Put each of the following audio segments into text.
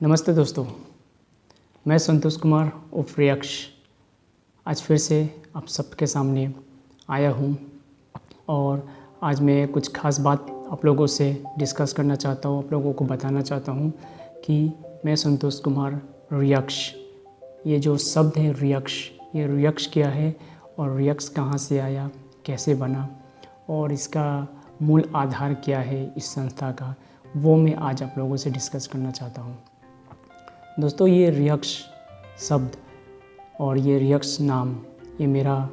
नमस्ते दोस्तों, मैं संतोष कुमार उर्फ रियक्ष आज फिर से आप सबके सामने आया हूँ और आज मैं कुछ ख़ास बात आप लोगों से डिस्कस करना चाहता हूँ, आप लोगों को बताना चाहता हूँ कि मैं संतोष कुमार रियक्ष, ये जो शब्द है रियक्ष, ये रियक्ष क्या है और रियक्ष कहाँ से आया, कैसे बना और इसका मूल आधार क्या है इस संस्था का, वो मैं आज आप लोगों से डिस्कस करना चाहता हूँ। दोस्तों, ये रियक्ष शब्द और ये रियक्ष नाम, ये मेरा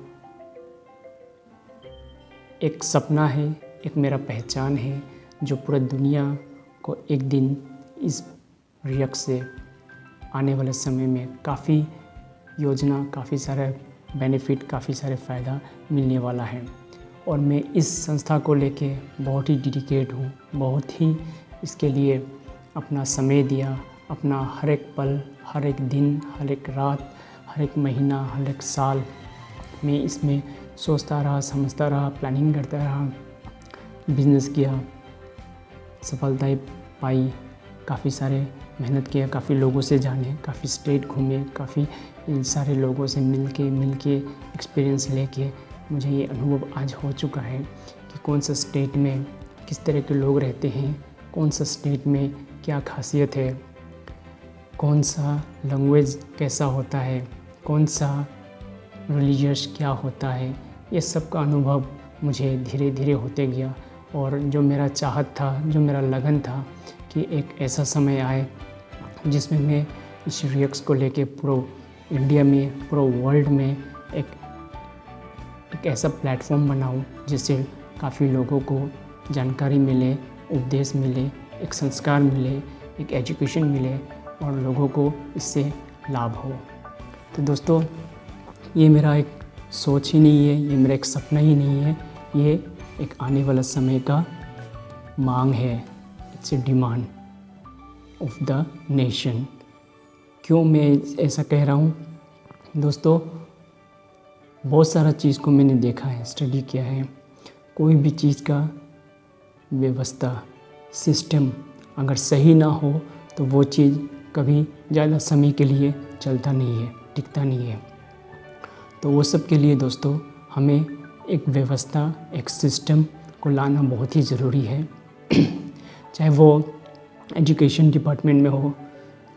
एक सपना है, एक मेरा पहचान है जो पूरा दुनिया को एक दिन इस रियक्ष से आने वाले समय में काफ़ी योजना, काफ़ी सारे बेनिफिट, काफ़ी सारे फ़ायदा मिलने वाला है। और मैं इस संस्था को लेके बहुत ही डेडिकेट हूँ, बहुत ही इसके लिए अपना समय दिया, अपना हर एक पल, हर एक दिन, हर एक रात, हर एक महीना, हर एक साल मैं इसमें सोचता रहा, समझता रहा, प्लानिंग करता रहा, बिजनेस किया, सफलताएं पाई, काफ़ी सारे मेहनत किया, काफ़ी लोगों से जाने, काफ़ी स्टेट घूमे, काफ़ी सारे लोगों से मिल के एक्सपीरियंस लेके मुझे ये अनुभव आज हो चुका है कि कौन सा स्टेट में किस तरह के लोग रहते हैं, कौन सा स्टेट में क्या खासियत है, कौन सा लैंग्वेज कैसा होता है, कौन सा रिलीजियस क्या होता है, ये सब का अनुभव मुझे धीरे धीरे होते गया। और जो मेरा चाहत था, जो मेरा लगन था कि एक ऐसा समय आए जिसमें मैं इस रियक्ष को लेके पूरा इंडिया में, पूरा वर्ल्ड में एक ऐसा प्लेटफॉर्म बनाऊं जिससे काफ़ी लोगों को जानकारी मिले, उपदेश मिले, एक संस्कार मिले, एक एजुकेशन मिले और लोगों को इससे लाभ हो। तो दोस्तों, ये मेरा एक सोच ही नहीं है, ये मेरा एक सपना ही नहीं है, ये एक आने वाला समय का मांग है। It's a demand of the nation. क्यों मैं ऐसा कह रहा हूँ दोस्तों? बहुत सारा चीज़ को मैंने देखा है, स्टडी किया है। कोई भी चीज़ का व्यवस्था, सिस्टम अगर सही ना हो तो वो चीज़ कभी ज़्यादा समय के लिए चलता नहीं है, टिकता नहीं है। तो वो सब के लिए दोस्तों हमें एक व्यवस्था, एक सिस्टम को लाना बहुत ही ज़रूरी है। चाहे वो एजुकेशन डिपार्टमेंट में हो,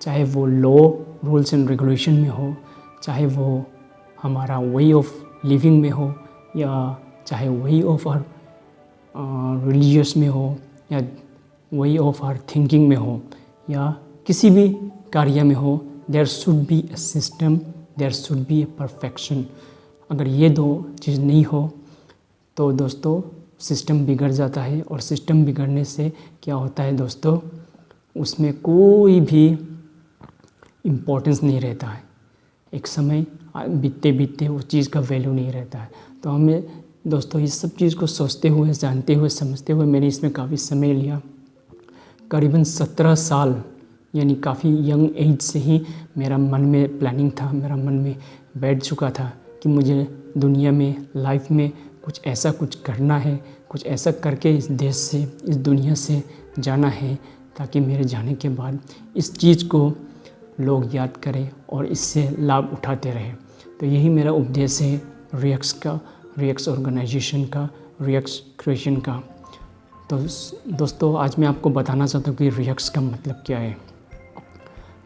चाहे वो लॉ, रूल्स एंड रेगुलेशन में हो, चाहे वो हमारा वे ऑफ लिविंग में हो, या चाहे वे ऑफ आवर रिलीजियस में हो, या वे ऑफ आवर थिंकिंग में हो, या किसी भी कार्य में हो, there should be a system, there should be a perfection. अगर ये दो चीज़ नहीं हो तो दोस्तों सिस्टम बिगड़ जाता है, और सिस्टम बिगड़ने से क्या होता है दोस्तों, उसमें कोई भी इम्पोर्टेंस नहीं रहता है। एक समय बीतते बीतते उस चीज़ का वैल्यू नहीं रहता है। तो हमें दोस्तों इस सब चीज़ को सोचते हुए, जानते हुए, समझते हुए मैंने इसमें काफ़ी समय लिया। करीबन 17 साल, यानी काफ़ी यंग एज से ही मेरा मन में प्लानिंग था, मेरा मन में बैठ चुका था कि मुझे दुनिया में, लाइफ में कुछ ऐसा कुछ करना है, कुछ ऐसा करके इस देश से, इस दुनिया से जाना है, ताकि मेरे जाने के बाद इस चीज़ को लोग याद करें और इससे लाभ उठाते रहें। तो यही मेरा उपदेश है रियक्ष का, रियक्ष ऑर्गेनाइजेशन का, रियक्ष क्रिएशन का। तो दोस्तों आज मैं आपको बताना चाहता हूँ कि रियक्ष का मतलब क्या है।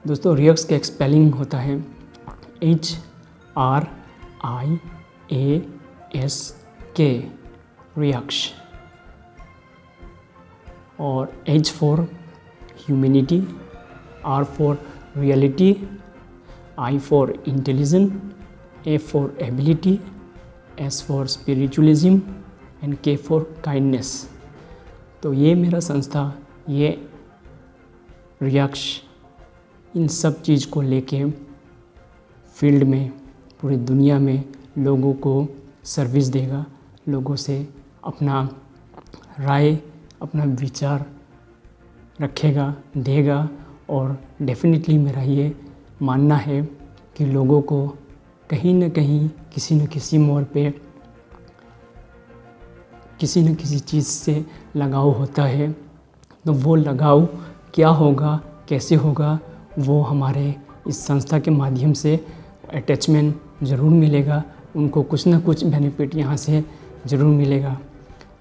दोस्तों, रियक्ष का स्पेलिंग होता है HRIASK, रियक्ष। और H for humanity, R for reality, I for intelligence, A for ability, S for spiritualism and K for kindness. तो ये मेरा संस्था, ये रियक्ष इन सब चीज़ को लेके फील्ड में, पूरी दुनिया में लोगों को सर्विस देगा, लोगों से अपना राय, अपना विचार रखेगा, देगा। और डेफिनेटली मेरा ये मानना है कि लोगों को कहीं ना कहीं, किसी न किसी मोड़ पे, किसी न किसी चीज़ से लगाव होता है। तो वो लगाव क्या होगा, कैसे होगा, वो हमारे इस संस्था के माध्यम से अटैचमेंट ज़रूर मिलेगा, उनको कुछ ना कुछ बेनिफिट यहाँ से ज़रूर मिलेगा।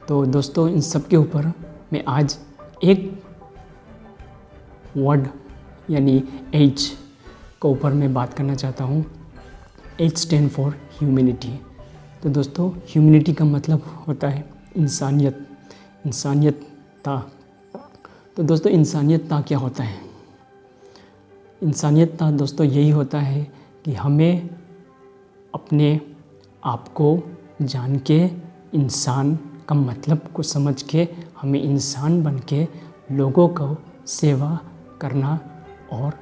तो दोस्तों, इन सब के ऊपर मैं आज एक वर्ड यानी H के ऊपर मैं बात करना चाहता हूँ। H stand for humanity. तो दोस्तों, ह्यूमैनिटी का मतलब होता है इंसानियत, इंसानियतता। तो दोस्तों, इंसानियतता क्या होता है? इंसानियतता दोस्तों यही होता है कि हमें अपने आप को जान के, इंसान का मतलब को समझ के, हमें इंसान बन के लोगों को सेवा करना और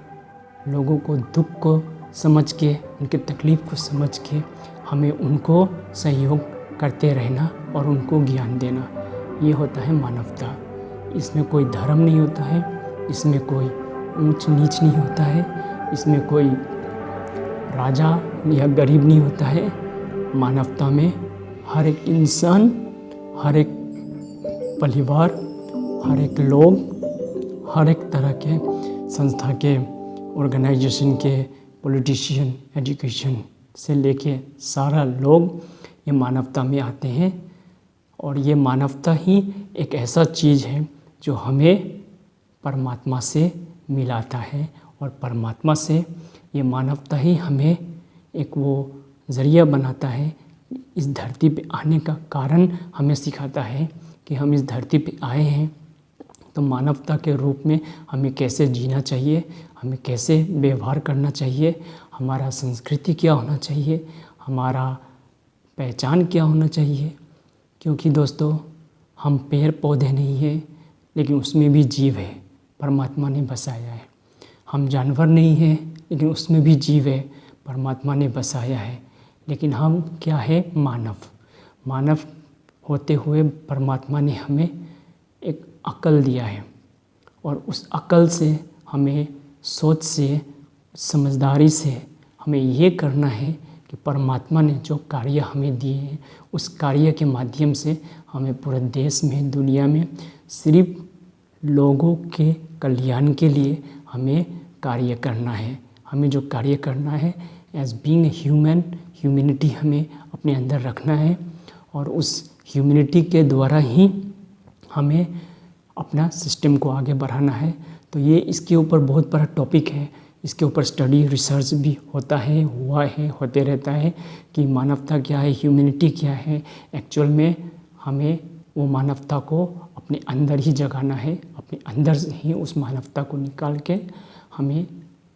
लोगों को दुख को समझ के, उनके तकलीफ़ को समझ के हमें उनको सहयोग करते रहना और उनको ज्ञान देना। ये होता है मानवता। इसमें कोई धर्म नहीं होता है, इसमें कोई ऊंच नीच नहीं होता है, इसमें कोई राजा या गरीब नहीं होता है। मानवता में हर एक इंसान, हर एक परिवार, हर एक लोग, हर एक तरह के संस्था के, ऑर्गेनाइजेशन के, पॉलिटिशियन, एजुकेशन से लेके सारा लोग ये मानवता में आते हैं। और ये मानवता ही एक ऐसा चीज़ है जो हमें परमात्मा से मिलाता है, और परमात्मा से ये मानवता ही हमें एक वो ज़रिया बनाता है। इस धरती पे आने का कारण हमें सिखाता है कि हम इस धरती पे आए हैं तो मानवता के रूप में हमें कैसे जीना चाहिए, हमें कैसे व्यवहार करना चाहिए, हमारा संस्कृति क्या होना चाहिए, हमारा पहचान क्या होना चाहिए। क्योंकि दोस्तों, हम पेड़ पौधे नहीं हैं, लेकिन उसमें भी जीव है, परमात्मा ने बसाया है। हम जानवर नहीं हैं, लेकिन उसमें भी जीव है, परमात्मा ने बसाया है। लेकिन हम क्या है? मानव। मानव होते हुए परमात्मा ने हमें एक अक्ल दिया है, और उस अक्ल से हमें, सोच से, समझदारी से हमें ये करना है कि परमात्मा ने जो कार्य हमें दिए हैं उस कार्य के माध्यम से हमें पूरे देश में, दुनिया में सिर्फ लोगों के कल्याण के लिए हमें कार्य करना है। हमें जो कार्य करना है एज बीइंग ह्यूमन, ह्यूमैनिटी हमें अपने अंदर रखना है, और उस ह्यूमैनिटी के द्वारा ही हमें अपना सिस्टम को आगे बढ़ाना है। तो ये इसके ऊपर बहुत बड़ा टॉपिक है। इसके ऊपर स्टडी, रिसर्च भी होता है, हुआ है, होते रहता है कि मानवता क्या है, ह्यूमैनिटी क्या है। एक्चुअल में हमें वो मानवता को अपने अंदर ही जगाना है, अपने अंदर से ही उस मानवता को निकाल के हमें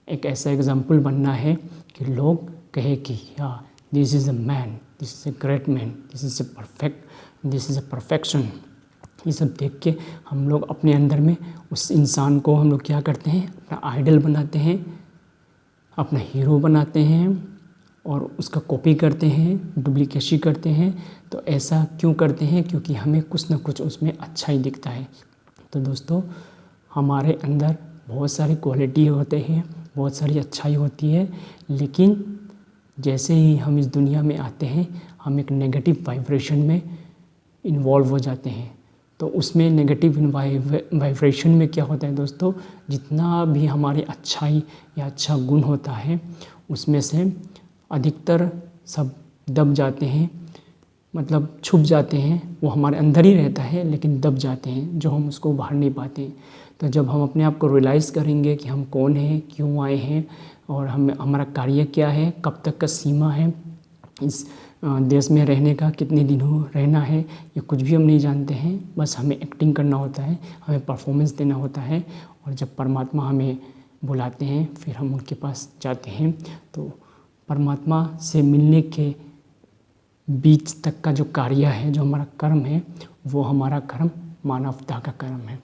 एक ऐसा एग्जाम्पल बनना है कि लोग कहे कि या this is a man, this is a great man, this is a perfect, this is a perfection. ये सब देख के हम लोग अपने अंदर में उस इंसान को हम लोग क्या करते हैं? अपना आइडल बनाते हैं, अपना हीरो बनाते हैं, और उसका कॉपी करते हैं, डुप्लीकेसी करते हैं। तो ऐसा क्यों करते हैं? क्योंकि हमें कुछ ना कुछ उसमें अच्छा ही दिखता है। तो दोस्तों, हमारे अंदर बहुत सारी क्वालिटी होते हैं, बहुत सारी अच्छाई होती है, लेकिन जैसे ही हम इस दुनिया में आते हैं हम एक नेगेटिव वाइब्रेशन में इन्वॉल्व हो जाते हैं। तो उसमें नेगेटिव वाइब्रेशन में क्या होता है दोस्तों? जितना भी हमारी अच्छाई या अच्छा गुण होता है उसमें से अधिकतर सब दब जाते हैं, मतलब छुप जाते हैं। वो हमारे अंदर ही रहता है लेकिन दब जाते हैं, जो हम उसको बाहर नहीं पाते। तो जब हम अपने आप को रियलाइज़ करेंगे कि हम कौन हैं, क्यों आए हैं, और हमारा कार्य क्या है, कब तक का सीमा है, इस देश में रहने का, कितने दिनों रहना है, ये कुछ भी हम नहीं जानते हैं। बस हमें एक्टिंग करना होता है, हमें परफॉर्मेंस देना होता है, और जब परमात्मा हमें बुलाते हैं फिर हम उनके पास जाते हैं। तो परमात्मा से मिलने के बीच तक का जो कार्य है, जो हमारा कर्म है, वो हमारा कर्म मानवता का कर्म है,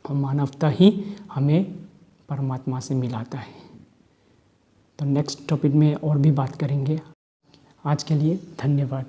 और मानवता ही हमें परमात्मा से मिलाता है। तो नेक्स्ट टॉपिक में और भी बात करेंगे। आज के लिए धन्यवाद।